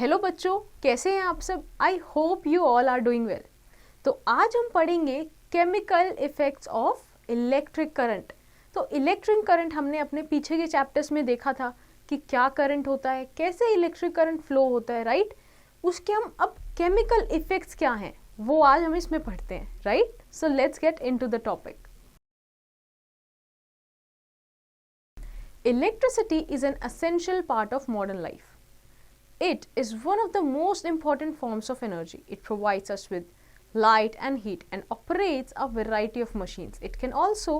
Hello बच्चों, कैसे हैं आप सब? I hope you all are doing well. तो आज हम पढ़ेंगे chemical effects of electric current. तो इलेक्ट्रिक करंट हमने अपने पीछे के चैप्टर्स में देखा था कि क्या करंट होता है, कैसे इलेक्ट्रिक करंट फ्लो होता है, राइट? उसके हम अब केमिकल इफेक्ट्स क्या हैं वो आज हम इसमें पढ़ते हैं, right? So let's get into the topic. Electricity is an essential part of modern life. It is one of the most important forms of energy. It provides us with light and heat and operates a variety of machines. It can also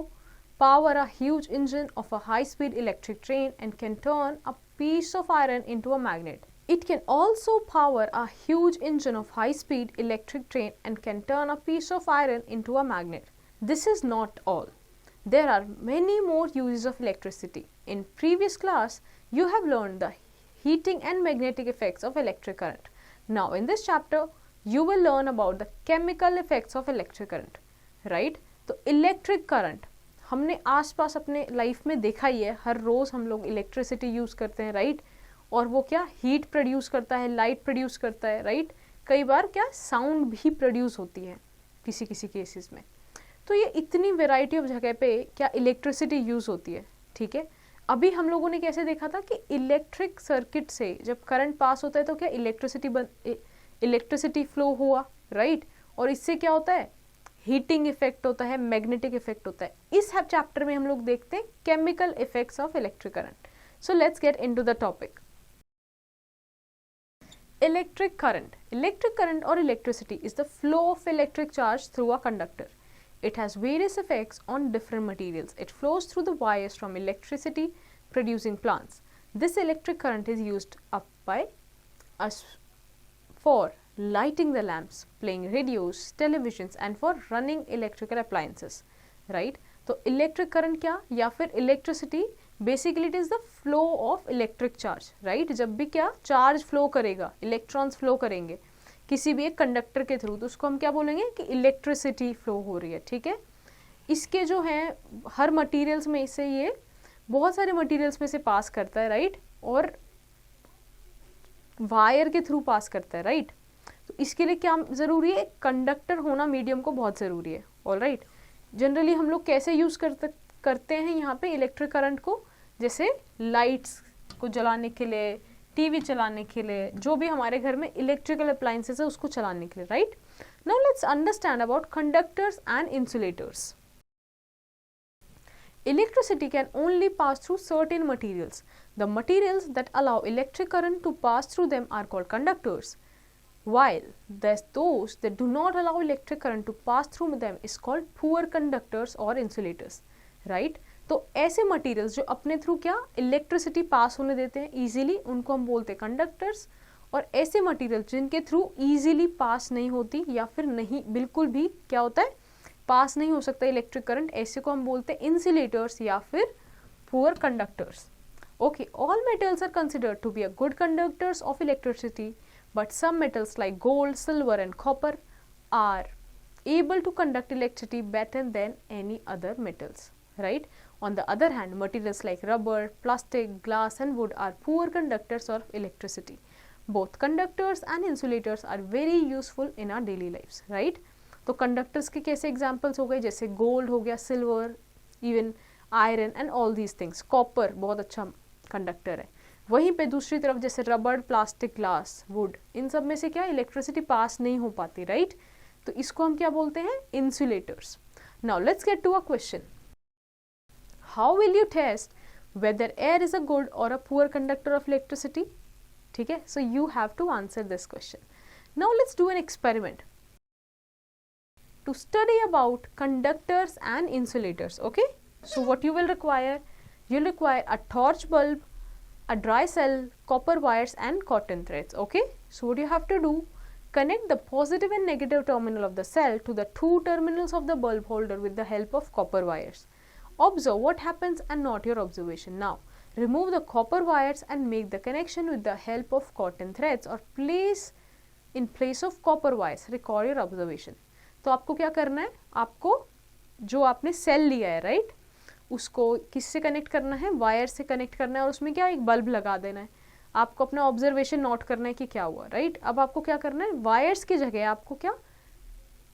power a huge engine of a high-speed electric train and can turn a piece of iron into a magnet. It can also power a huge engine of high-speed electric train and can turn a piece of iron into a magnet. This is not all. There are many more uses of electricity. In previous class, you have learned the heating and magnetic effects of electric current. Now in this chapter, you will learn about the chemical effects of electric current. Right? तो electric current हमने आसपास अपने life में देखा ही है, हर रोज़ हम लोग electricity use करते हैं, राइट? और वो क्या हीट प्रोड्यूस करता है, लाइट प्रोड्यूस करता है, राइट? कई बार क्या साउंड भी प्रोड्यूस होती है किसी किसी केसेस में। तो ये इतनी वेराइटी ऑफ जगह पे क्या इलेक्ट्रिसिटी यूज़ होती है, ठीक है? अभी हम लोगों ने कैसे देखा था कि इलेक्ट्रिक सर्किट से जब करंट पास होता है तो क्या इलेक्ट्रिसिटी फ्लो हुआ, राइट? और इससे क्या होता है, हीटिंग इफेक्ट होता है, मैग्नेटिक इफेक्ट होता है। इस चैप्टर में हम लोग देखते हैं chemical effects of electric current. So let's get into the topic. Electric current और electricity is the flow of electric charge through a conductor. It has various effects on different materials. It flows through the wires from electricity producing plants. This electric current is used up by us for lighting the lamps, playing radios, televisions and for running electrical appliances. Right? तो electric current क्या या फिर electricity basically it is the flow of electric charge. Right? जब भी क्या charge flow करेगा, electrons flow करेंगे किसी भी एक कंडक्टर के थ्रू, तो उसको हम क्या बोलेंगे कि इलेक्ट्रिसिटी फ्लो हो रही है, ठीक है? इसके जो हैं हर मटेरियल्स में से ये बहुत सारे मटेरियल्स में से पास करता है, राइट? और वायर के थ्रू पास करता है, राइट? तो इसके लिए क्या ज़रूरी है, कंडक्टर होना मीडियम को बहुत ज़रूरी है, ऑल राइट? जनरली हम लोग कैसे यूज़ करते हैं यहाँ पे इलेक्ट्रिक करंट को, जैसे लाइट्स को जलाने के लिए, टीवी चलाने के लिए, जो भी हमारे घर में इलेक्ट्रिकल अप्लायंसेस है उसको चलाने के लिए, right? Now let's understand about conductors and insulators. Electricity can only pass through certain materials. The materials that allow electric current to pass through them are called conductors, while those that do not allow electric current to pass through them is called poor conductors or insulators, right? तो ऐसे materials जो अपने through क्या electricity pass होने देते हैं easily, उनको हम बोलते हैं कंडक्टर्स। और ऐसे मटेरियल जिनके थ्रू इजीली पास नहीं होती या फिर नहीं बिल्कुल भी क्या होता है पास नहीं हो सकता इलेक्ट्रिक करंट, ऐसे को हम बोलते हैं इंसुलेटर्स या फिर poor conductors. Okay, all metals are considered to be a good conductors of electricity, but some metals like gold, silver and copper are able to conduct electricity better than any other metals, right? On the other hand, materials like rubber, plastic, glass and wood are poor conductors of electricity. Both conductors and insulators are very useful in our daily lives, right? तो conductors के कैसे examples हो गए, जैसे gold हो गया, silver, even iron and all these things. Copper बहुत अच्छा conductor है। वहीं पे दूसरी तरफ जैसे rubber, plastic, glass, wood, इन सब में से क्या electricity pass नहीं हो पाती, right? तो इसको हम क्या बोलते हैं, insulators. Now let's get to a question. How will you test whether air is a good or a poor conductor of electricity? ठीक है, so you have to answer this question. Now let's do an experiment to study about conductors and insulators. Okay, so what you will require, you'll require a torch bulb, a dry cell, copper wires and cotton threads. Okay, so what you have to do, connect the positive and negative terminal of the cell to the two terminals of the bulb holder with the help of copper wires. Observe what happens and note your observation. Now, remove the copper wires and make the connection with the help of cotton threads or in place of copper wires. Record your observation. तो आपको क्या करना है, आपको जो आपने cell लिया है, राइट, उसको किससे कनेक्ट करना है, वायर से कनेक्ट करना है और उसमें क्या एक बल्ब लगा देना है। आपको अपना ऑब्जर्वेशन नोट करना है कि क्या हुआ, राइट। अब आपको क्या करना है, वायर्स की जगह आपको क्या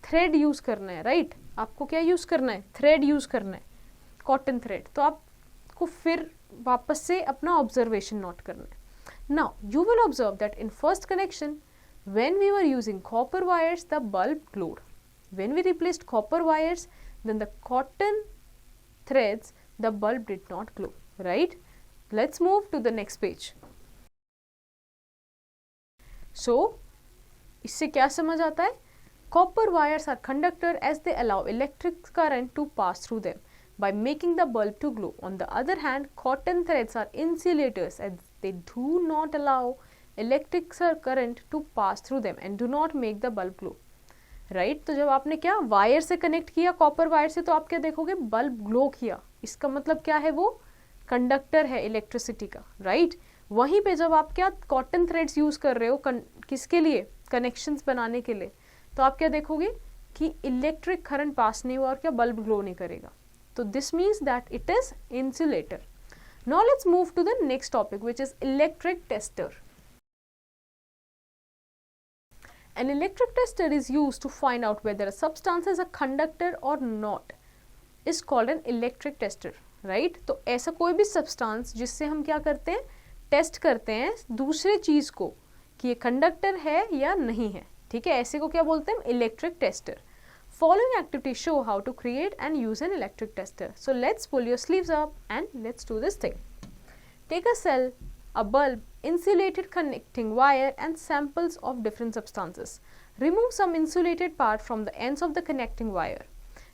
थ्रेड यूज करना है, राइट। आपको क्या यूज करना है, थ्रेड यूज करना है, कॉटन थ्रेड। तो आपको फिर वापस से अपना ऑब्जर्वेशन नोट करना है। Now you will observe that in first connection when we were using copper wires the bulb glowed. When we replaced copper wires then the cotton threads the bulb did not glow, right. Let's move to the next page. So इससे क्या समझ आता है, copper wires are conductor as they allow electric current to pass through them by making the bulb to glow. On the other hand, cotton threads are insulators as they do not allow electric current to pass through them and do not make the bulb glow, right. तो जब आपने क्या wire से connect किया, copper wire से, तो आप क्या देखोगे, बल्ब ग्लो किया। इसका मतलब क्या है, वो कंडक्टर है इलेक्ट्रिसिटी का, राइट। वहीं पे जब आप क्या कॉटन थ्रेड्स यूज कर रहे हो किसके लिए, कनेक्शंस बनाने के लिए, तो आप क्या देखोगे कि इलेक्ट्रिक करंट पास नहीं हुआ और क्या बल्ब ग्लो नहीं करेगा। तो this means that it is insulator. Now let's move to the next topic which is electric tester. An electric tester is used to find out whether a substance is a conductor or not. Is called an electric tester, right? तो ऐसा कोई भी substance जिससे हम क्या करते हैं, test करते हैं दूसरे चीज को कि ये कंडक्टर है या नहीं है, ठीक है। ऐसे को क्या बोलते हैं, electric tester. Following activities show how to create and use an electric tester. So let's pull your sleeves up and let's do this thing. Take a cell, a bulb, insulated connecting wire and samples of different substances. Remove some insulated part from the ends of the connecting wire.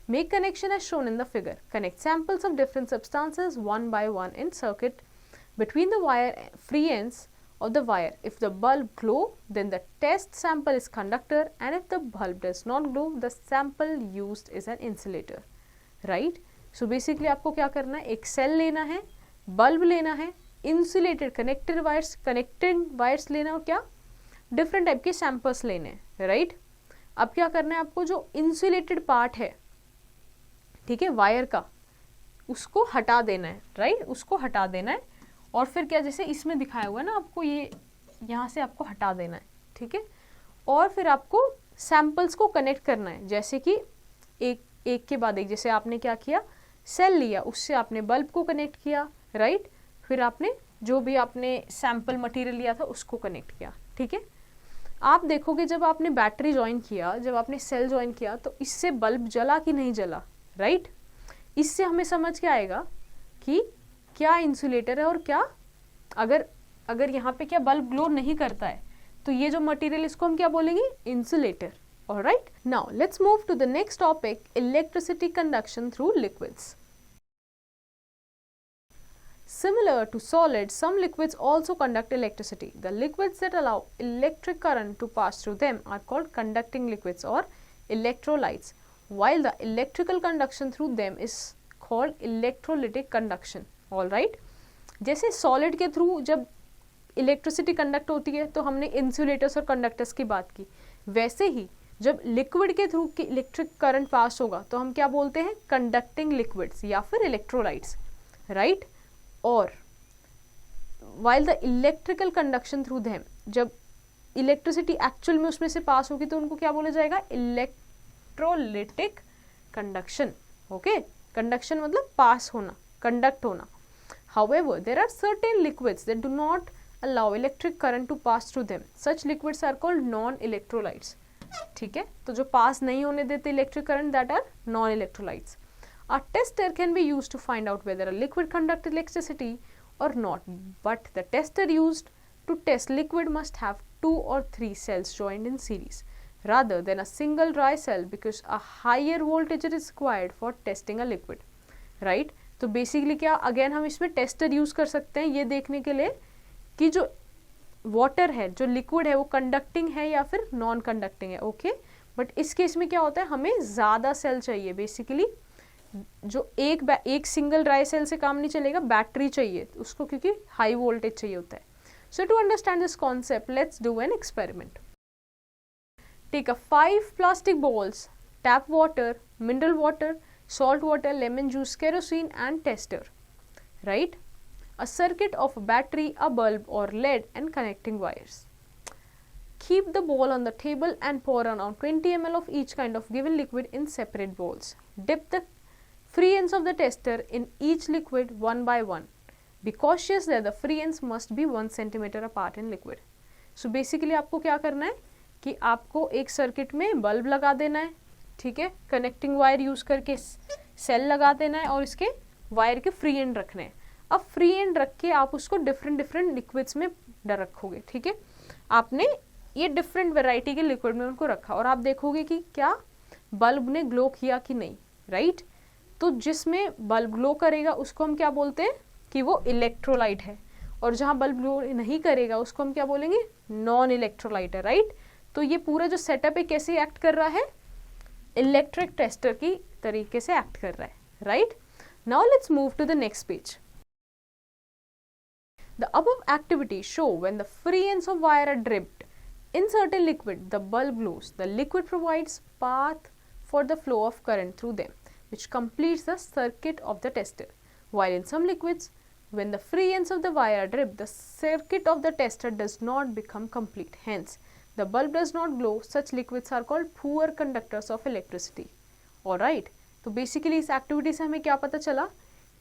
Make connection as shown in the figure. Connect samples of different substances one by one in circuit between the wire free ends of the wire. If the bulb glow, then the test sample is conductor, and if the bulb does not glow, the sample used is an insulator, right? So basically आपको क्या करना है, एक cell लेना है, bulb लेना है, insulated connected wires लेना और क्या डिफरेंट टाइप के सैंपल्स लेने हैं, राइट। अब क्या करना है, आपको जो इंसुलेटेड पार्ट है, ठीक है, वायर का, उसको हटा देना है, राइट, उसको हटा देना है। और फिर क्या, जैसे इसमें दिखाया हुआ है ना, आपको ये यहाँ से आपको हटा देना है, ठीक है। और फिर आपको सैंपल्स को कनेक्ट करना है, जैसे कि एक के बाद एक। जैसे आपने क्या किया, सेल लिया, उससे आपने बल्ब को कनेक्ट किया, राइट। फिर आपने जो भी आपने सैंपल मटेरियल लिया था उसको कनेक्ट किया, ठीक है। आप देखोगे जब आपने बैटरी ज्वाइन किया, जब आपने सेल ज्वाइन किया, तो इससे बल्ब जला कि नहीं जला, राइट। इससे हमें समझ के आएगा कि क्या इंसुलेटर है और क्या, अगर यहाँ पे क्या बल्ब ग्लो नहीं करता है, तो ये जो मटेरियल, इसको हम क्या बोलेंगे, insulator. Alright, now let's move to the next topic, electricity conduction through liquids. Similar to solids, some liquids also conduct electricity. The liquids that allow electric current to pass through them are called conducting liquids or electrolytes, while the electrical conduction through them is called electrolytic conduction. Alright, जैसे solid के through जब electricity conduct होती है तो हमने insulators और conductors की बात की, वैसे ही जब लिक्विड के थ्रू इलेक्ट्रिक करंट पास होगा तो हम क्या बोलते हैं, कंडक्टिंग लिक्विड्स या फिर इलेक्ट्रोलाइट्स, राइट. और while the electrical conduction through them, जब इलेक्ट्रिसिटी एक्चुअल में उसमें से पास होगी तो उनको क्या बोला जाएगा, इलेक्ट्रोलिटिक कंडक्शन. ओके, कंडक्शन मतलब पास होना, कंडक्ट होना. However, there are certain liquids that do not allow electric current to pass through them. Such liquids are called non-electrolytes. ठीक है, तो जो पास नहीं होने देते electric current, that are non electrolytes. A tester can be used to find out whether a liquid conducts electricity or not, but the tester used to test liquid must have 2 or 3 cells joined in series rather than a single dry cell because a higher voltage is required for testing a liquid, right. तो basically क्या, again हम इसमें tester use कर सकते हैं ये देखने के लिए कि जो वाटर है, जो लिक्विड है, वो कंडक्टिंग है या फिर नॉन कंडक्टिंग है. ओके, बट इस केस में क्या होता है, हमें ज़्यादा सेल चाहिए. बेसिकली जो एक सिंगल ड्राई सेल से काम नहीं चलेगा, बैटरी चाहिए उसको, क्योंकि हाई वोल्टेज चाहिए होता है. So to understand this concept, let's do an experiment. Take a 5 plastic balls, tap water, mineral water, salt water, lemon juice, kerosene and tester, right. a circuit of a battery, a bulb or LED and connecting wires. Keep the ball on the table and pour around 20 ml of each kind of given liquid in separate bowls. Dip the free ends of the tester in each liquid one by one. Be cautious that the free ends must be 1 centimeter apart in liquid. So basically आपको क्या करना है कि आपको एक circuit में bulb लगा देना है, ठीक है, कनेक्टिंग वायर यूज़ करके सेल लगा देना है और इसके वायर के फ्री एंड रखने हैं. अब फ्री एंड रख के आप उसको डिफरेंट लिक्विड्स में रखोगे, ठीक है. आपने ये डिफरेंट वेराइटी के लिक्विड में उनको रखा और आप देखोगे कि क्या बल्ब ने ग्लो किया कि नहीं, राइट. तो जिसमें बल्ब ग्लो करेगा उसको हम क्या बोलते हैं कि वो इलेक्ट्रोलाइट है, और जहाँ बल्ब ग्लो नहीं करेगा उसको हम क्या बोलेंगे, नॉन इलेक्ट्रोलाइट है, राइट. तो ये पूरा जो सेटअप है कैसे एक्ट कर रहा है, इलेक्ट्रिक टेस्टर की तरीके से एक्ट कर रहा है, right. Now let's move to the next page. The above activities show when the free ends of wire are dipped in certain liquid, the bulb glows. The liquid provides path for the flow of current through them, which completes the circuit of the tester. While in some liquids, when the free ends of the wire are dipped, the circuit of the tester does not become complete. Hence, the bulb does not glow. Such liquids are called poor conductors of electricity. Alright, तो basically इस activity से हमें क्या पता चला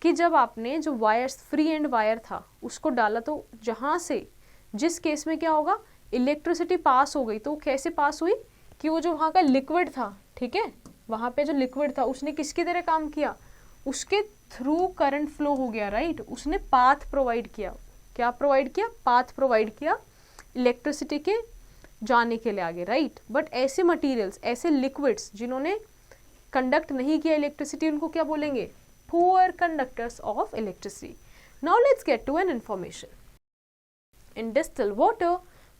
कि जब आपने जो वायर्स फ्री एंड वायर था उसको डाला तो जहाँ से जिस केस में क्या होगा, इलेक्ट्रिसिटी पास हो गई. तो कैसे पास हुई कि वो जो वहाँ का लिक्विड था, ठीक है, वहाँ पे जो लिक्विड था उसने किसकी तरह काम किया, उसके थ्रू करंट फ्लो हो गया, राइट. उसने पाथ प्रोवाइड किया. क्या प्रोवाइड किया, पाथ प्रोवाइड किया इलेक्ट्रिसिटी के जाने के लिए आगे, राइट. बट ऐसे मटीरियल्स, ऐसे लिक्विड्स जिन्होंने कंडक्ट नहीं किया इलेक्ट्रिसिटी, उनको क्या बोलेंगे, poor conductors of electricity. Now let's get to an information. In distilled water,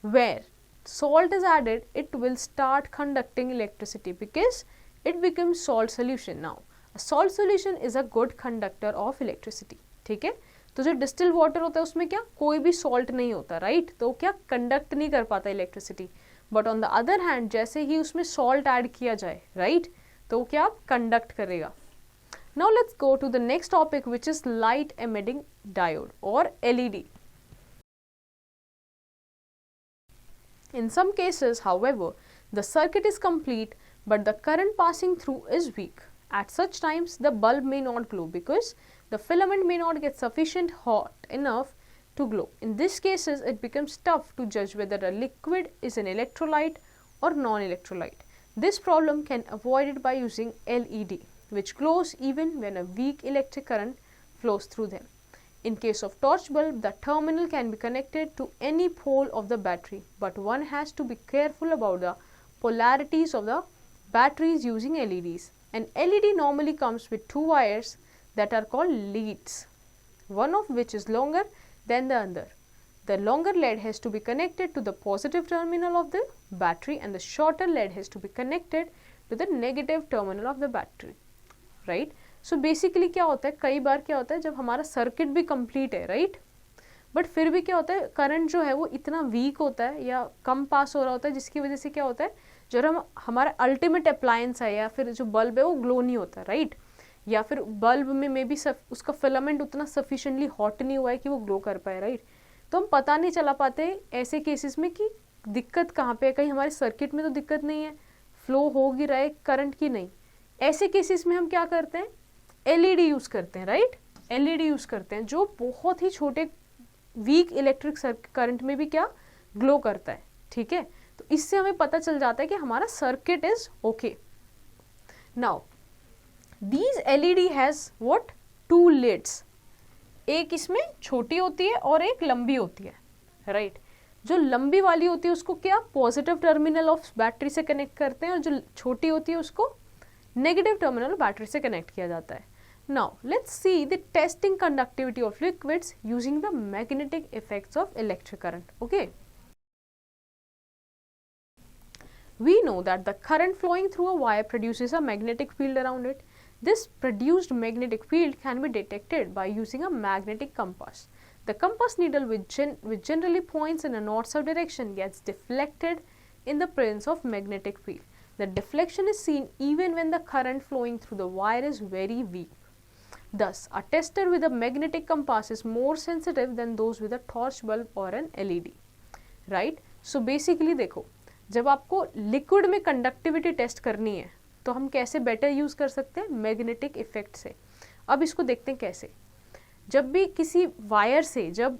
where salt is added, it will start conducting electricity because it becomes salt solution. Now, a salt solution is a good conductor of electricity. ठीक है, तो जो distilled water होता है उसमें क्या कोई भी salt नहीं होता, right? तो क्या conduct नहीं कर पाता electricity. But on the other hand, जैसे ही उसमें salt add किया जाए, right? तो क्या conduct करेगा. Now let's go to the next topic, which is light emitting diode or LED. In some cases, however, the circuit is complete but the current passing through is weak. At such times, the bulb may not glow because the filament may not get sufficient hot enough to glow. In these cases, it becomes tough to judge whether a liquid is an electrolyte or non-electrolyte. This problem can be avoided by using LED, which glows even when a weak electric current flows through them. In case of torch bulb, the terminal can be connected to any pole of the battery, but one has to be careful about the polarities of the batteries using LEDs. An LED normally comes with two wires that are called leads, one of which is longer than the other. The longer lead has to be connected to the positive terminal of the battery and the shorter lead has to be connected to the negative terminal of the battery. Right. So basically क्या होता है, कई बार क्या होता है जब हमारा circuit भी कंप्लीट है, राइट, बट फिर भी क्या होता है करंट जो है वो इतना वीक होता है या कम पास हो रहा होता है, जिसकी वजह से क्या होता है जो हमारा अल्टीमेट अप्लायंस है या फिर जो बल्ब है वो ग्लो नहीं होता, राइट. या फिर बल्ब में मे बी उसका फिलामेंट उतना सफिशिएंटली हॉट नहीं हुआ है कि वो ग्लो कर पाए, राइट. तो हम पता नहीं चला पाते ऐसे केसेस में कि दिक्कत कहाँ पे है, कहीं हमारे सर्किट में तो दिक्कत नहीं है, फ्लो हो ही रहा है करंट की नहीं. ऐसे केसेस में हम क्या करते हैं, एलईडी यूज़ करते हैं, राइट. एलईडी यूज़ करते हैं जो बहुत ही छोटे वीक इलेक्ट्रिक करंट में भी क्या ग्लो करता है, ठीक है. तो इससे हमें पता चल जाता है कि हमारा circuit is okay. Now these LED has what, two leads. एक इसमें छोटी होती है और एक लंबी होती है, राइट. जो लंबी वाली होती है उसको क्या पॉजिटिव टर्मिनल ऑफ बैटरी से कनेक्ट करते हैं और जो छोटी होती है उसको नेगेटिव टर्मिनल बैटरी से कनेक्ट किया जाता है. Now let's see the testing conductivity of liquids using the magnetic effects of electric current. Okay, we know that the current flowing through a wire produces a magnetic field around it. This produced magnetic field can be detected by using a magnetic compass. The compass needle, which generally points in a north-south direction, gets deflected in the presence of magnetic field. The deflection is seen even when the current flowing through the wire is very weak. Thus, a tester with a magnetic compass is more sensitive than those with a torch bulb or an LED. Right? So basically देखो, जब आपको liquid में conductivity test करनी है तो हम कैसे better use कर सकते हैं? मैग्नेटिक इफेक्ट से. अब इसको देखते हैं कैसे. जब भी किसी वायर से जब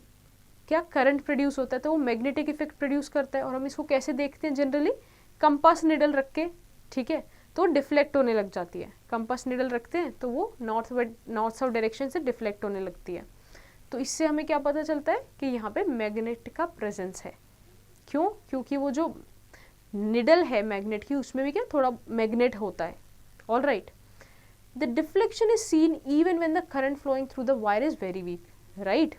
क्या करंट प्रोड्यूस होता है तो वो मैग्नेटिक इफेक्ट प्रोड्यूस करता है, और हम इसको कैसे देखते हैं जनरली? कंपास निडल रख के, ठीक है, तो डिफ्लेक्ट होने लग जाती है. कंपास निडल रखते हैं तो वो नॉर्थ साउथ डायरेक्शन से डिफ्लेक्ट होने लगती है. तो इससे हमें क्या पता चलता है कि यहाँ पे मैग्नेट का प्रेजेंस है. क्यों? क्योंकि वो जो निडल है मैग्नेट की उसमें भी क्या थोड़ा मैग्नेट होता है. All right. The deflection is seen even when the current flowing through the wire is very weak. Right.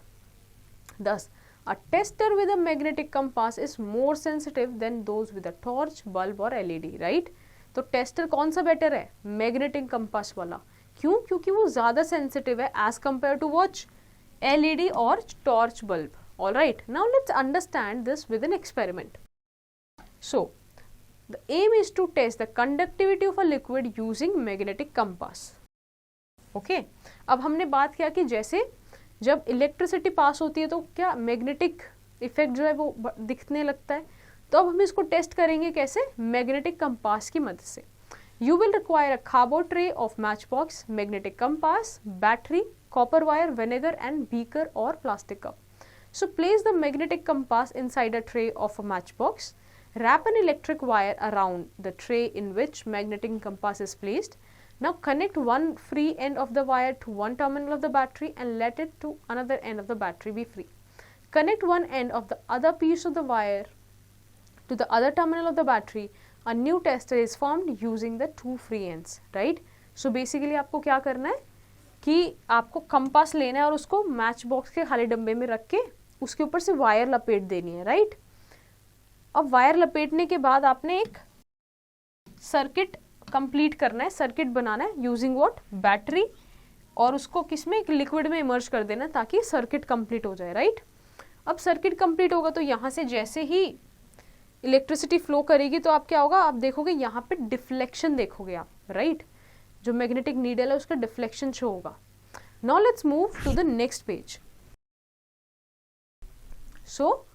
Thus, a tester with a magnetic compass is more sensitive than those with a torch, bulb or LED. Right? तो tester कौन सा better है? Magnetic compass वाला. क्यों? क्योंकि वो ज़्यादा sensitive है as compare to watch LED और torch bulb. All right. Now let's understand this with an experiment. So the aim is to test the conductivity of a liquid using magnetic compass. Okay. अब हमने बात किया कि जैसे जब electricity pass होती है तो क्या मैग्नेटिक इफेक्ट जो है वो दिखने लगता है. तो अब हम इसको टेस्ट करेंगे कैसे? मैग्नेटिक कंपास की मदद से. You will require a cardboard tray of match box, magnetic compass, battery, copper wire, vinegar and beaker और plastic cup. So place the magnetic compass inside a tray of a match box. Wrap an electric wire around the tray in which magnetic compass is placed. Now connect one free end of the wire to one terminal of the battery and let it to another end of the battery be free. Connect one end of the other piece of the wire to the other terminal of the battery. A new tester is formed using the two free ends. Right? So basically आपको क्या करना है कि आपको compass लेना है और उसको मैच बॉक्स के खाली डब्बे में रख के उसके ऊपर से वायर लपेट देनी है. राइट? अब वायर लपेटने के बाद आपने एक सर्किट कंप्लीट करना है, सर्किट बनाना है यूजिंग व्हाट? बैटरी, और उसको किसमें? एक लिक्विड में इमर्ज कर देना ताकि सर्किट कंप्लीट हो जाए. राइट. अब सर्किट कंप्लीट होगा तो यहाँ से जैसे ही इलेक्ट्रिसिटी फ्लो करेगी तो आप क्या होगा? आप देखोगे यहाँ पे डिफ्लेक्शन देखोगे आप. राइट. जो मैग्नेटिक नीडल है उसका डिफ्लेक्शन शो होगा. Now let's move to the next page. So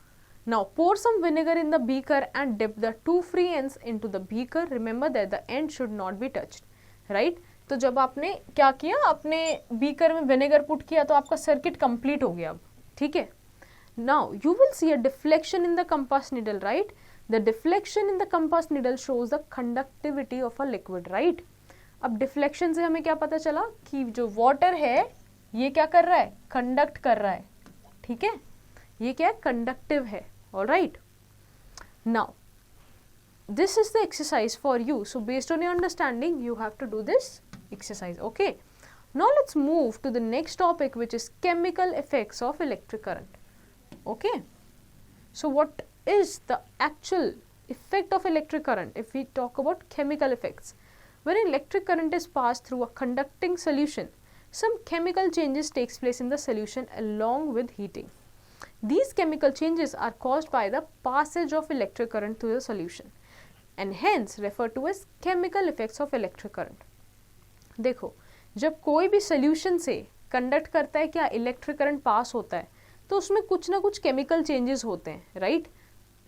now pour some vinegar in the beaker and dip the two free ends into the beaker. Remember that the end should not be touched. Right? तो जब आपने क्या किया, अपने beaker में vinegar put किया तो आपका सर्किट कंप्लीट हो गया. अब ठीक है. Now you will see a deflection in the compass needle. Right? The deflection in the compass needle shows the conductivity of a liquid. Right? अब डिफ्लेक्शन से हमें क्या पता चला कि जो वाटर है ये क्या कर रहा है? कंडक्ट कर रहा है. ठीक है. ये क्या है? कंडक्टिव है. All right. Now, this is the exercise for you. So, based on your understanding, you have to do this exercise. Okay. Now, let's move to the next topic, which is chemical effects of electric current. Okay. So, what is the actual effect of electric current? If we talk about chemical effects, when electric current is passed through a conducting solution, some chemical changes takes place in the solution along with heating. These chemical changes are caused by the passage of electric current through the solution and hence referred to as chemical effects of electric current. देखो, जब कोई भी solution से conduct करता है क्या electric current pass होता है तो उसमें कुछ ना कुछ केमिकल चेंजेस होते हैं. राइट.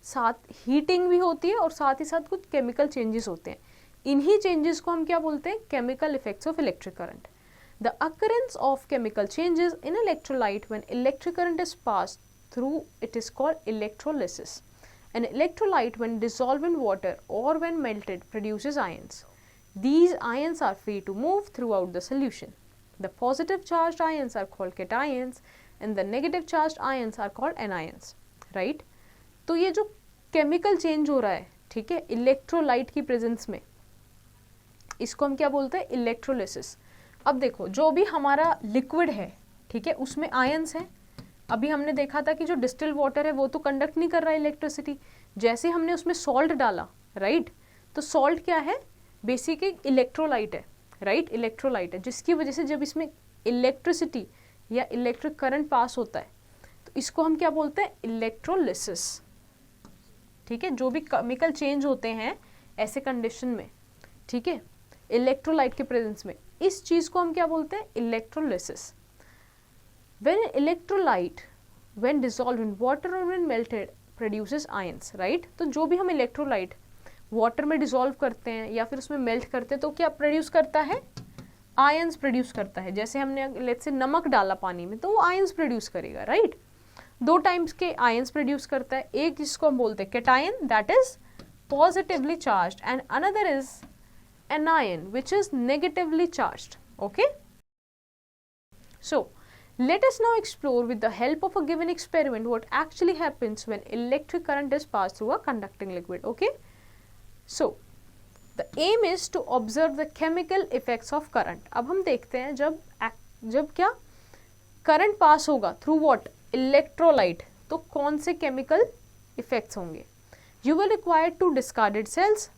साथ हीटिंग भी होती है और साथ ही साथ कुछ केमिकल चेंजेस होते हैं. इन्हीं चेंजेस को हम क्या बोलते हैं? Chemical effects of electric current. The occurrence of chemical changes in electrolyte when electric current is passed through it is called electrolysis. An electrolyte when dissolved in water or when melted produces ions. These ions are free to move throughout the solution. The positive charged ions are called cations and the negative charged ions are called anions. Right? तो ये जो chemical change हो रहा है, ठीक है, electrolyte की presence में, इसको हम क्या बोलते हैं? इलेक्ट्रोलिसिस. अब देखो, जो भी हमारा लिक्विड है, ठीक है, उसमें आयंस हैं. अभी हमने देखा था कि जो डिस्टिल्ड वाटर है वो तो कंडक्ट नहीं कर रहा है इलेक्ट्रिसिटी. जैसे हमने उसमें सॉल्ट डाला, राइट, तो सॉल्ट क्या है? बेसिक एक इलेक्ट्रोलाइट है. राइट. इलेक्ट्रोलाइट है जिसकी वजह से जब इसमें इलेक्ट्रिसिटी या इलेक्ट्रिक करंट पास होता है तो इसको हम क्या बोलते हैं? इलेक्ट्रोलिसिस. ठीक है. जो भी केमिकल चेंज होते हैं ऐसे कंडीशन में, ठीक है, इलेक्ट्रोलाइट के प्रेजेंस में, इस चीज को हम क्या बोलते हैं, electrolysis. When electrolyte when dissolve in water और when melted produces ions, right. तो जो भी हम इलेक्ट्रोलाइट वाटर में डिसॉल्व करते हैं या फिर उसमें मेल्ट करते हैं तो क्या प्रोड्यूस करता है, आयंस प्रोड्यूस करता है। जैसे हमने लेट्स से नमक डाला पानी में तो वो आयंस प्रोड्यूस करेगा, राइट। दो टाइप्स के आयंस प्रोड्यूस करता है, एक जिसको हम बोलते हैं cation that is positively charged and another is anion which is negatively charged. Okay, so let us now explore with the help of a given experiment what actually happens when electric current is passed through a conducting liquid. Okay, so the aim is to observe the chemical effects of current. अब हम देखते हैं जब क्या current pass होगा through what, electrolyte, तो कौन से केमिकल इफेक्ट्स होंगे। You will require 2 discarded cells,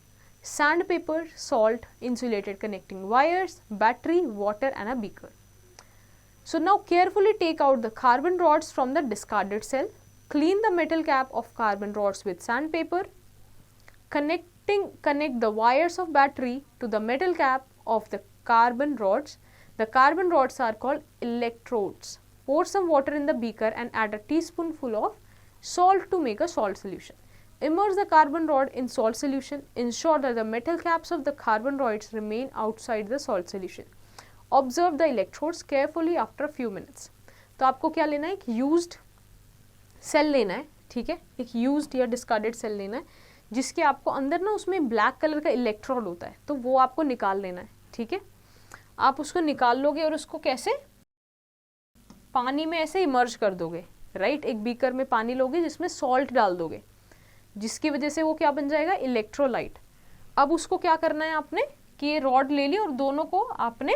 sandpaper, salt, insulated connecting wires, battery, water and a beaker. So now carefully take out the carbon rods from the discarded cell, clean the metal cap of carbon rods with sandpaper, connect the wires of battery to the metal cap of the carbon rods. The carbon rods are called electrodes. Pour some water in the beaker and add a teaspoonful of salt to make a salt solution. Immerse the carbon rod in salt solution. Ensure that the metal caps of the carbon rods remain outside the salt solution. Observe the electrodes carefully after a few minutes. तो आपको क्या लेना है, एक used cell लेना है, ठीक है, एक यूज्ड या डिस्कार्डेड सेल लेना है जिसके आपको अंदर ना उसमें ब्लैक कलर का इलेक्ट्रोड होता है, तो वो आपको निकाल लेना है, ठीक है। आप उसको निकाल लोगे और उसको कैसे, पानी में ऐसे इमर्ज कर दोगे, राइट। एक बीकर में पानी लोगे जिसमें सॉल्ट डाल दोगे, जिसकी वजह से वो क्या बन जाएगा, इलेक्ट्रोलाइट। अब उसको क्या करना है आपने कि ये रॉड ले ली और दोनों को आपने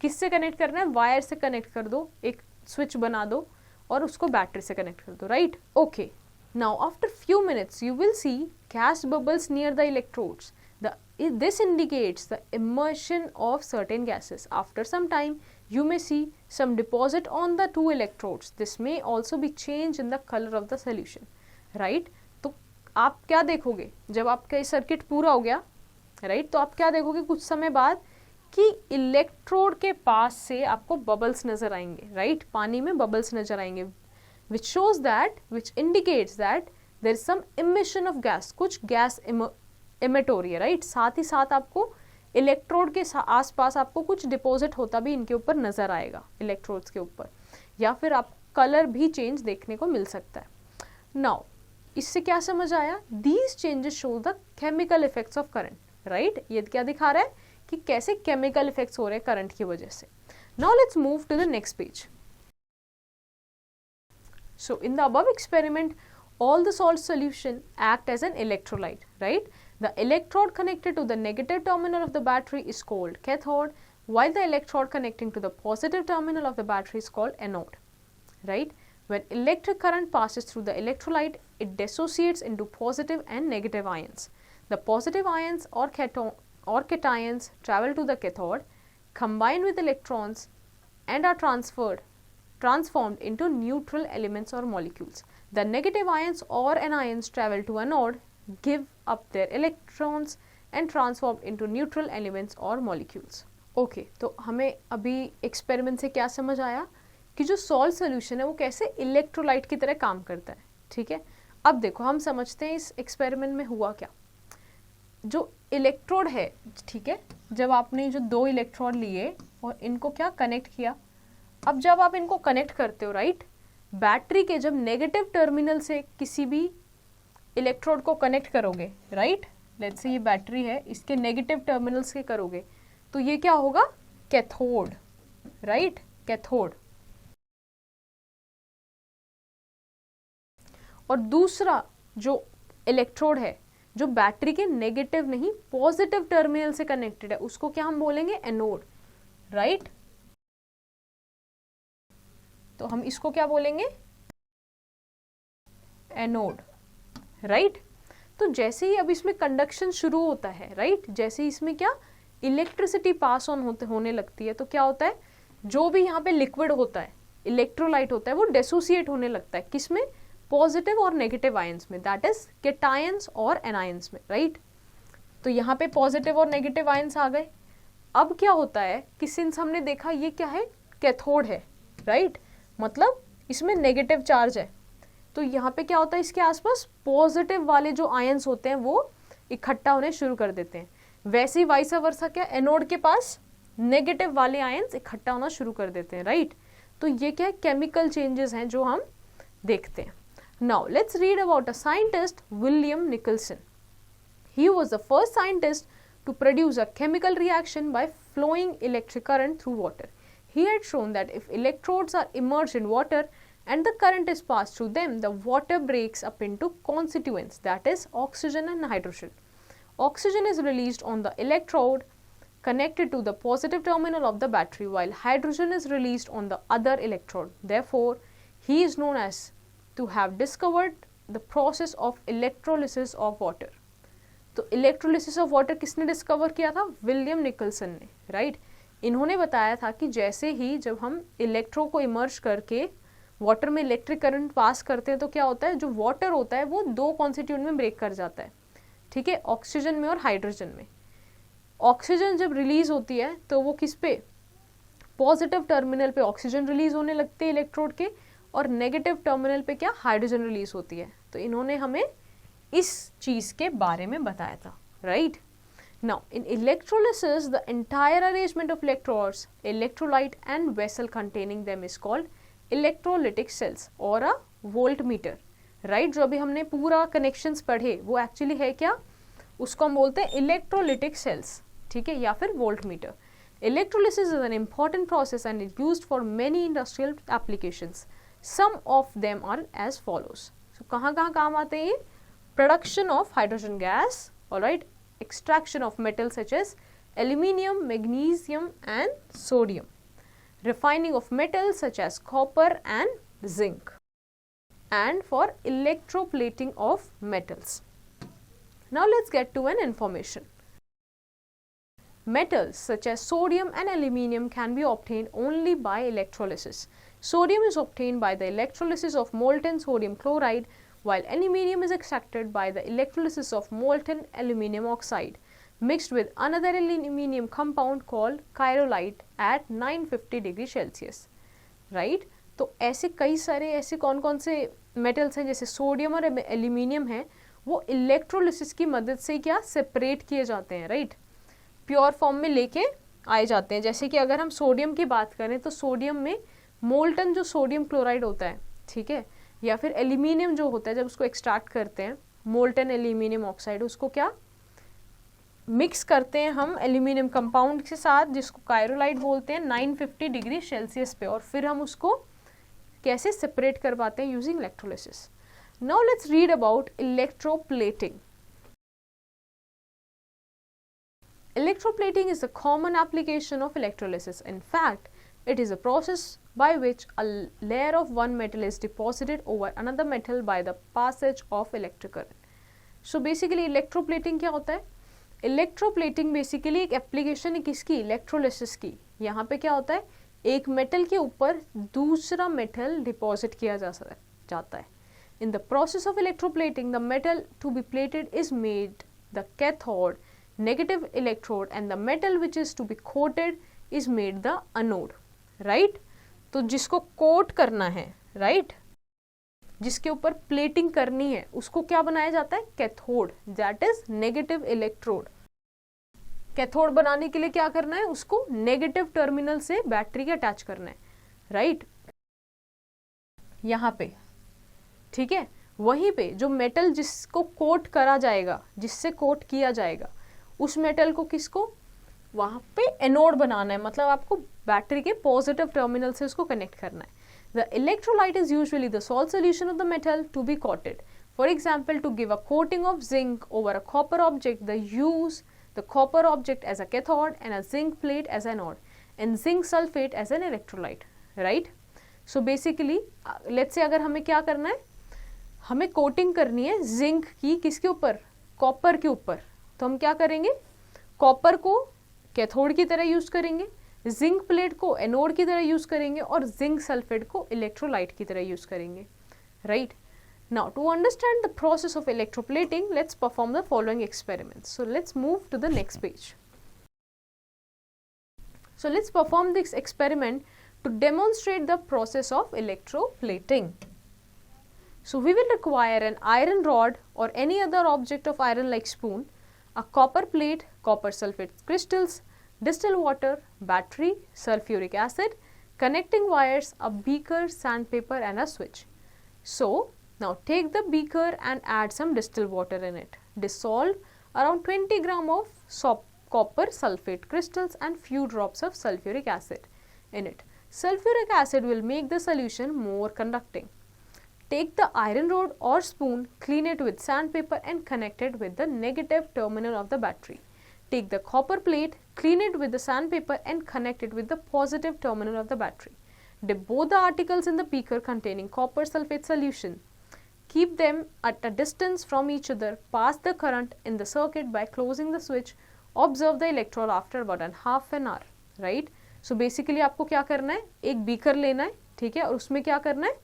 किससे कनेक्ट करना है, वायर से कनेक्ट कर दो, एक स्विच बना दो और उसको बैटरी से कनेक्ट कर दो, right. Okay, now after few minutes you will see gas bubbles near the electrodes. This indicates the immersion of certain gases. After some time you may see some deposit on the 2 electrodes. This may also be change in the color of the solution, right. तो आप क्या देखोगे जब आपका ये circuit पूरा हो गया, राइट, तो आप क्या देखोगे कुछ समय बाद कि इलेक्ट्रोड के पास से आपको बबल्स नजर आएंगे, राइट, पानी में बबल्स नजर आएंगे, which shows that, which indicates that there is some emission of gas, कुछ गैस इमिट हो रही है, राइट। साथ ही साथ आपको इलेक्ट्रोड के आसपास आपको कुछ डिपॉजिट होता भी इनके ऊपर नजर आएगा, इलेक्ट्रोड्स के ऊपर, या फिर आप कलर भी चेंज देखने को मिल सकता है। नाउ इससे क्या समझ आया, these changes show the chemical effects of current, right. ये क्या दिखा रहा है कि कैसे केमिकल इफेक्ट्स हो रहे हैं करंट की वजह से। Now let's move to the next page. So in the above experiment all the salt solution act as an electrolyte, right. The electrode connected to the negative terminal of the battery is called cathode, while the electrode connecting to the positive terminal of the battery is called anode, right. When electric current passes through the electrolyte, it dissociates into positive and negative ions. The positive ions or cations travel to the cathode, combine with electrons and are transformed into neutral elements or molecules. The negative ions or anions travel to anode, give up their electrons and transform into neutral elements or molecules. Okay, तो हमें अभी experiment से क्या समझ आया कि जो salt solution है वो कैसे इलेक्ट्रोलाइट की तरह काम करता है, ठीक है। अब देखो हम समझते हैं इस एक्सपेरिमेंट में हुआ क्या। जो इलेक्ट्रोड है, ठीक है, जब आपने जो 2 इलेक्ट्रोड लिए और इनको क्या कनेक्ट किया, अब जब आप इनको कनेक्ट करते हो, राइट, बैटरी के जब नेगेटिव टर्मिनल से किसी भी इलेक्ट्रोड को कनेक्ट करोगे, राइट, लेट्स से ये बैटरी है, इसके नेगेटिव टर्मिनल से करोगे तो ये क्या होगा, कैथोड, राइट, कैथोड। और दूसरा जो इलेक्ट्रोड है जो बैटरी के नेगेटिव नहीं पॉजिटिव टर्मिनल से कनेक्टेड है उसको क्या हम बोलेंगे, एनोड, राइट। तो हम इसको क्या बोलेंगे, एनोड, राइट। तो जैसे ही अब इसमें कंडक्शन शुरू होता है, राइट, जैसे ही इसमें क्या इलेक्ट्रिसिटी पास ऑन होने लगती है तो क्या होता है, जो भी यहाँ पे लिक्विड होता है, इलेक्ट्रोलाइट होता है, वो डेसोसिएट होने लगता है, किसमें, पॉजिटिव और नेगेटिव आयंस में, दैट इज कैटायंस और एनायंस में, राइट। तो यहाँ पे पॉजिटिव और नेगेटिव आयंस आ गए, अब क्या होता है कि सिंस हमने देखा ये क्या है, कैथोड है, राइट, मतलब इसमें नेगेटिव चार्ज है, तो यहाँ पे क्या होता है, इसके आसपास पॉजिटिव वाले जो आयंस होते हैं वो इकट्ठा होने शुरू कर देते हैं। वैसे ही वाइस वर्सा क्या, एनोड के पास नेगेटिव वाले आयंस इकट्ठा होना शुरू कर देते हैं, राइट। तो ये क्या है, केमिकल चेंजेस हैं जो हम देखते हैं। Now let's read about a scientist William Nicholson. He was the first scientist to produce a chemical reaction by flowing electric current through water. He had shown that if electrodes are immersed in water and the current is passed through them, the water breaks up into constituents, that is oxygen and hydrogen. Oxygen is released on the electrode connected to the positive terminal of the battery, while hydrogen is released on the other electrode. Therefore, he is known as to have discovered the process of electrolysis of water. तो electrolysis of water किसने discover किया था, William Nicholson ने, right. इन्होंने बताया था कि जैसे ही जब हम इलेक्ट्रो को इमर्ज करके वाटर में इलेक्ट्रिक करंट पास करते हैं तो क्या होता है, जो वाटर होता है वो दो कॉन्स्टिट्यूएंट में ब्रेक कर जाता है, ठीक है, ऑक्सीजन में और हाइड्रोजन में। ऑक्सीजन जब रिलीज होती है तो वो किस पे, पॉजिटिव टर्मिनल पे ऑक्सीजन रिलीज होने लगती है इलेक्ट्रोड के, और नेगेटिव टर्मिनल पे क्या, हाइड्रोजन रिलीज होती है। तो इन्होंने हमें इस चीज के बारे में बताया था, right. Now in electrolysis the entire arrangement of electrodes, electrolyte and vessel containing them is called electrolytic cells और अ वोल्टमीटर, राइट। जो अभी हमने पूरा कनेक्शंस पढ़े वो एक्चुअली है क्या, उसको हम बोलते हैं इलेक्ट्रोलिटिक सेल्स, ठीक है, या फिर voltmeter. Electrolysis is an important process and is used for many industrial applications. Some of them are as follows. So कहाँ कहाँ काम आते हैं ये, production of hydrogen gas, all right, extraction of metals such as aluminium, magnesium and sodium, refining of metals such as copper and zinc, and for electroplating of metals. Now let's get to an information. Metals such as sodium and aluminium can be obtained only by electrolysis. Sodium is obtained by the electrolysis of molten sodium chloride, while aluminium is extracted by the electrolysis of molten aluminium oxide mixed with another aluminium compound called chirolite at 950 degree Celsius, right। तो ऐसे कई सारे ऐसे कौन कौन से metals हैं जैसे सोडियम और एल्यूमिनियम है, वो इलेक्ट्रोलिसिस की मदद से क्या सेपरेट किए जाते हैं, राइट, प्योर फॉर्म में लेके आए जाते हैं। जैसे कि अगर हम सोडियम की बात करें तो सोडियम में मोल्टन जो सोडियम क्लोराइड होता है, ठीक है, या फिर एल्यूमिनियम जो होता है जब उसको एक्सट्रैक्ट करते हैं मोल्टन एल्यूमिनियम ऑक्साइड, उसको क्या मिक्स करते हैं हम एल्यूमिनियम कंपाउंड के साथ जिसको कायरोलाइट बोलते हैं 950 डिग्री सेल्सियस पे, और फिर हम उसको कैसे सेपरेट कर पाते हैं using electrolysis. Now let's read about electroplating. Electroplating is a common application of electrolysis. In fact, it is a process by which a layer of one metal is deposited over another metal by the passage of electric current. So basically electroplating क्या होता है, electroplating basically एक application है किसकी, electrolysis की। यहाँ पे क्या होता है, एक metal के ऊपर दूसरा metal deposit किया जाता है। In the process of electroplating, the metal to be plated is made the cathode, negative electrode, and the metal which is to be coated is made the anode, right। तो जिसको coat करना है, right, जिसके ऊपर plating करनी है उसको क्या बनाया जाता है, cathode, that is negative electrode. Cathode बनाने के लिए क्या करना है, उसको नेगेटिव टर्मिनल से बैटरी के अटैच करना है, राइट, यहाँ पे, ठीक है। वहीं पे जो मेटल जिसको कोट करा जाएगा, जिससे कोट किया जाएगा, उस मेटल को किसको वहां पे एनोड बनाना है, मतलब आपको बैटरी के पॉजिटिव टर्मिनल से उसको कनेक्ट करना है। The electrolyte is usually the salt solution of the metal to be coated. For example, to give a coating of zinc over a copper object, the use the copper object as a cathode and a zinc plate as anode and zinc sulphate as an electrolyte, right. So basically let's say अगर हमें क्या करना है, हमें coating करनी है zinc की, किसके ऊपर, कॉपर के ऊपर, तो हम क्या करेंगे, कॉपर को कैथोड की तरह यूज करेंगे, जिंक प्लेट को एनोड की तरह यूज करेंगे और जिंक सल्फेट को इलेक्ट्रोलाइट की तरह यूज करेंगे, right. Now to understand the process of electroplating, let's perform the following experiments. So let's move to the next page. So let's perform this experiment to demonstrate the process of electroplating. So we will require an iron rod or any other object of iron like spoon, a copper plate, copper sulfate crystals, distilled water, battery, sulfuric acid, connecting wires, a beaker, sandpaper and a switch. So now take the beaker and add some distilled water in it. Dissolve around 20 gram of copper sulfate crystals and few drops of sulfuric acid in it. Sulfuric acid will make the solution more conducting. Take the iron rod or spoon, clean it with sandpaper and connect it with the negative terminal of the battery. Take the copper plate, clean it with the sandpaper and connect it with the positive terminal of the battery. Dip both the articles in the beaker containing copper sulfate solution. Keep them at a distance from each other. Pass the current in the circuit by closing the switch. Observe the electrode after about half an hour. Right? So basically आपको क्या करना है, एक beaker लेना है, ठीक है, और उसमें क्या करना है,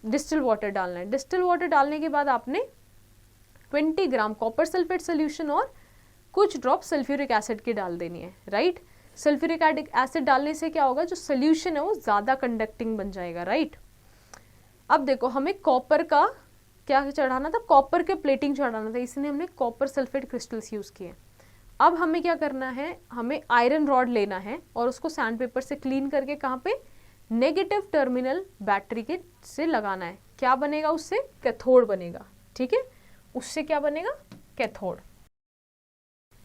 डिस्टिल वाटर डालना है. डिस्टिल वाटर डालने के बाद आपने 20 ग्राम कॉपर सल्फेट सोल्यूशन और कुछ ड्रॉप सल्फ्यूरिक एसिड की डाल देनी है. राइट? सल्फ्यूरिक एसिड डालने से क्या होगा, जो सोल्यूशन है वो ज़्यादा कंडक्टिंग बन जाएगा. राइट? अब देखो हमें कॉपर का क्या चढ़ाना था, कॉपर के प्लेटिंग चढ़ाना था, इसलिए हमने कॉपर सल्फेट क्रिस्टल्स यूज़ किए. अब हमें क्या करना है, हमें आयरन रॉड लेना है और उसको सैंडपेपर से क्लीन करके कहाँ पे, नेगेटिव टर्मिनल बैटरी के से लगाना है. क्या बनेगा उससे, कैथोड बनेगा. ठीक है, उससे क्या बनेगा, कैथोड,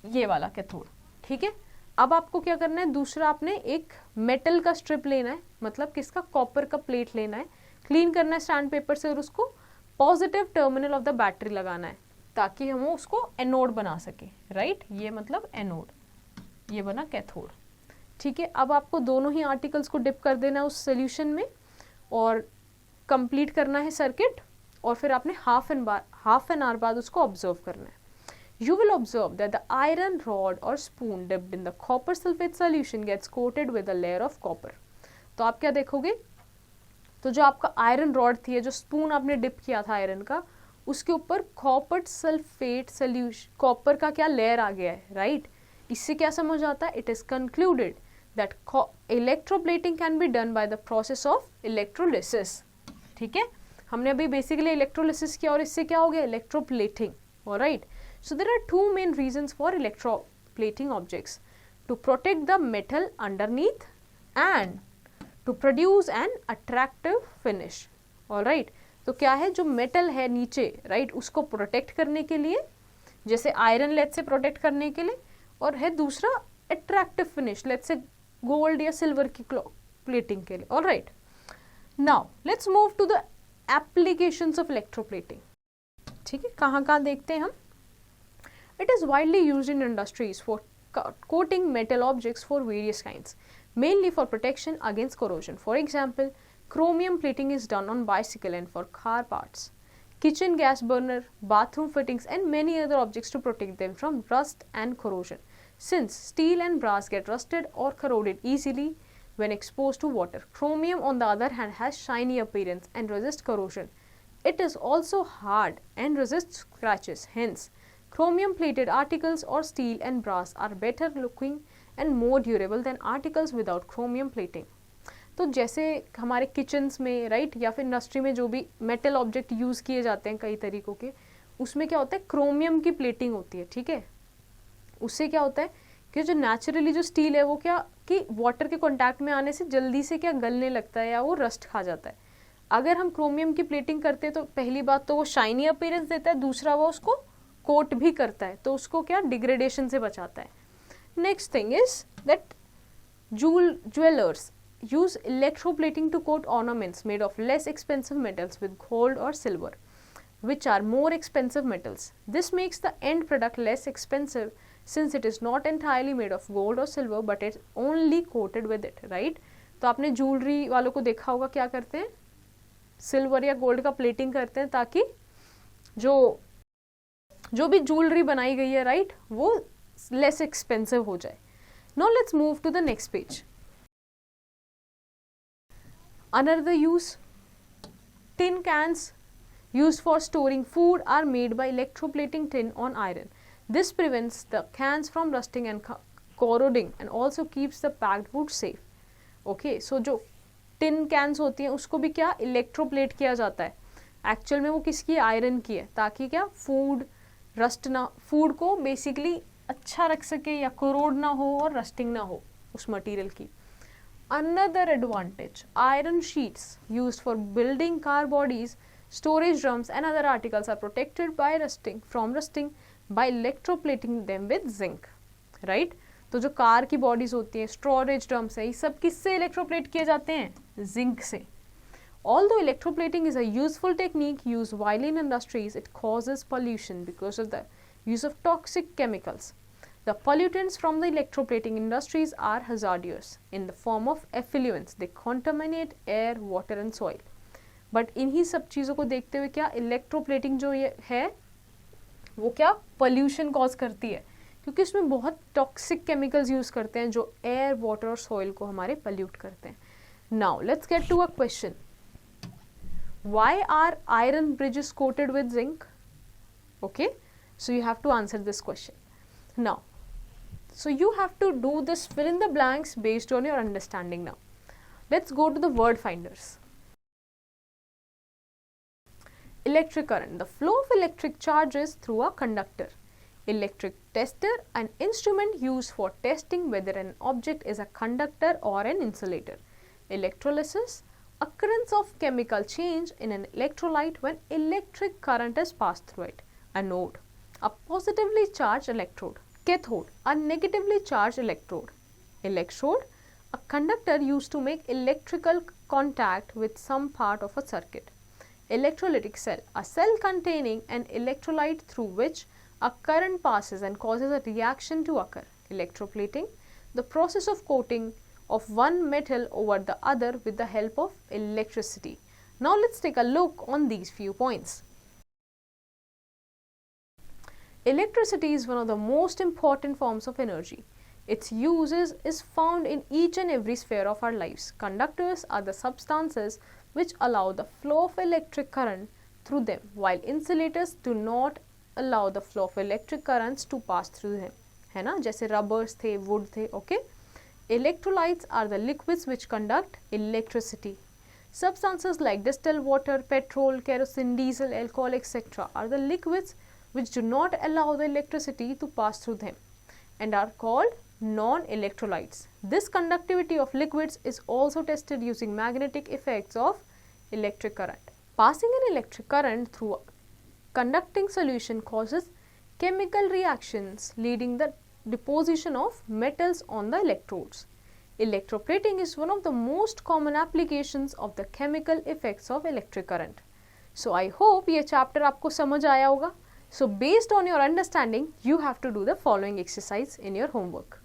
ये वाला कैथोड. ठीक है, अब आपको क्या करना है, दूसरा आपने एक मेटल का स्ट्रिप लेना है, मतलब किसका, कॉपर का प्लेट लेना है, क्लीन करना है सैंडपेपर से और उसको positive terminal of the battery लगाना है ताकि हम उसको एनोड बना सके. राइट? ये मतलब एनोड, ये बना कैथोड. ठीक है, अब आपको दोनों ही आर्टिकल्स को डिप कर देना है उस सोल्यूशन में और कंप्लीट करना है सर्किट, और फिर आपने हाफ एन आवर बाद उसको ऑब्जर्व करना है. You will observe that the iron rod or spoon dipped in the copper sulfate solution gets coated with a layer of copper. तो आप क्या देखोगे, तो जो आपका आयरन रॉड थी, जो स्पून आपने डिप किया था आयरन का, उसके ऊपर कॉपर सल्फेट सोल्यूशन, कॉपर का क्या लेयर आ गया है. राइट? इससे क्या समझ आता है, it is concluded that electroplating can be done by the process of electrolysis. ठीक है, हमने अभी बेसिकली इलेक्ट्रोलिसिस किया और इससे क्या हो गया, electroplating. Alright? So there are two main reasons for electroplating objects: to protect the metal underneath and to produce an attractive finish. Alright? तो क्या है, जो मेटल है नीचे, राइट, उसको प्रोटेक्ट करने के लिए, जैसे आयरन लेट से प्रोटेक्ट करने के लिए, और है दूसरा attractive finish, let's say gold या सिल्वर की प्लेटिंग के लिए. Alright, now let's move to the applications of electroplating. ठीक है, कहाँ कहाँ देखते हैं हम. It is widely used in industries for coating metal objects for various kinds, mainly for protection against corrosion. For example, chromium plating is done on bicycle and for car parts, kitchen gas burner, bathroom fittings and many other objects to protect them from rust and corrosion. Since steel and brass get rusted or corroded easily when exposed to water, chromium on the other hand has shiny appearance and resists corrosion. It is also hard and resists scratches. Hence, chromium plated articles or steel and brass are better looking and more durable than articles without chromium plating. तो जैसे हमारे kitchens में, right, या फिर industry में जो भी metal object use किए जाते हैं कई तरीक़ों के, उसमें क्या होता है, क्रोमियम की प्लेटिंग होती है. ठीक है, उससे क्या होता है कि जो नेचुरली जो स्टील है वो क्या कि वाटर के कॉन्टैक्ट में आने से जल्दी से क्या गलने लगता है या वो रस्ट खा जाता है. अगर हम क्रोमियम की प्लेटिंग करते हैं तो पहली बात तो वो शाइनी अपीयरेंस देता है, दूसरा वो उसको कोट भी करता है, तो उसको क्या डिग्रेडेशन से बचाता है. Next thing is that jewellers use electroplating to coat ornaments made of less expensive metals with gold or silver, which are more expensive metals. This makes the end product less expensive since it is not entirely made of gold or silver but it's only coated with it. Right? तो आपने jewellery वालों को देखा होगा क्या करते हैं, silver या गोल्ड का प्लेटिंग करते हैं ताकि जो भी ज्वेलरी बनाई गई है, राइट, वो लेस एक्सपेंसिव हो जाए. Now let's move to the next page. Another use, tin cans used for storing food are made by electroplating tin on iron. This prevents the cans from rusting and corroding and also keeps the packed food safe. Okay, so जो tin cans होती हैं उसको भी क्या electroplate किया जाता है, actual में वो किसकी, आयरन की है, ताकि क्या फूड रस्ट ना, फूड को बेसिकली अच्छा रख सके या कोरोड ना हो और रस्टिंग ना हो उस मटेरियल की. Another advantage, iron sheets used for building car bodies, storage drums and other articles are protected by from rusting by electroplating them with zinc. Right? तो जो कार की बॉडीज होती हैं, स्टोरेज ड्रम्स है, ये सब किससे इलेक्ट्रोप्लेट किए जाते हैं, जिंक से. Although electroplating is a useful technique used widely in industries, it causes pollution because of the use of toxic chemicals. The pollutants from the electroplating industries are hazardous in the form of effluents. They contaminate air, water and soil. But इन्हीं सब चीज़ों को देखते हुए क्या electroplating जो ये है वो क्या पोल्यूशन कॉज करती है, क्योंकि इसमें बहुत टॉक्सिक केमिकल्स यूज़ करते हैं जो एयर, वाटर और सॉइल को हमारे पोल्यूट करते हैं. Now let's get to a question. Why are iron bridges coated with zinc? Okay, so you have to answer this question. Now, so you have to do this fill in the blanks based on your understanding now. Let's go to the word finders. Electric current, the flow of electric charges through a conductor. Electric tester, an instrument used for testing whether an object is a conductor or an insulator. Electrolysis, occurrence of chemical change in an electrolyte when electric current is passed through it. Anode, a positively charged electrode. Cathode, a negatively charged electrode. Electrode, a conductor used to make electrical contact with some part of a circuit. Electrolytic cell, a cell containing an electrolyte through which a current passes and causes a reaction to occur. Electroplating, the process of coating of one metal over the other with the help of electricity. Now let's take a look on these few points. Electricity is one of the most important forms of energy. Its uses is found in each and every sphere of our lives. Conductors are the substances which allow the flow of electric current through them, while insulators do not allow the flow of electric currents to pass through them. है ना, जैसे rubbers थे, would थे. Okay. Electrolytes are the liquids which conduct electricity. Substances like distilled water, petrol, kerosene, diesel, alcohol, etc. are the liquids which do not allow the electricity to pass through them and are called non-electrolytes. This conductivity of liquids is also tested using magnetic effects of electric current. Passing an electric current through a conducting solution causes chemical reactions leading the deposition of metals on the electrodes. Electroplating is one of the most common applications of the chemical effects of electric current. So I hope ये chapter आपको समझ आया होगा. So based on your understanding, you have to do the following exercise in your homework.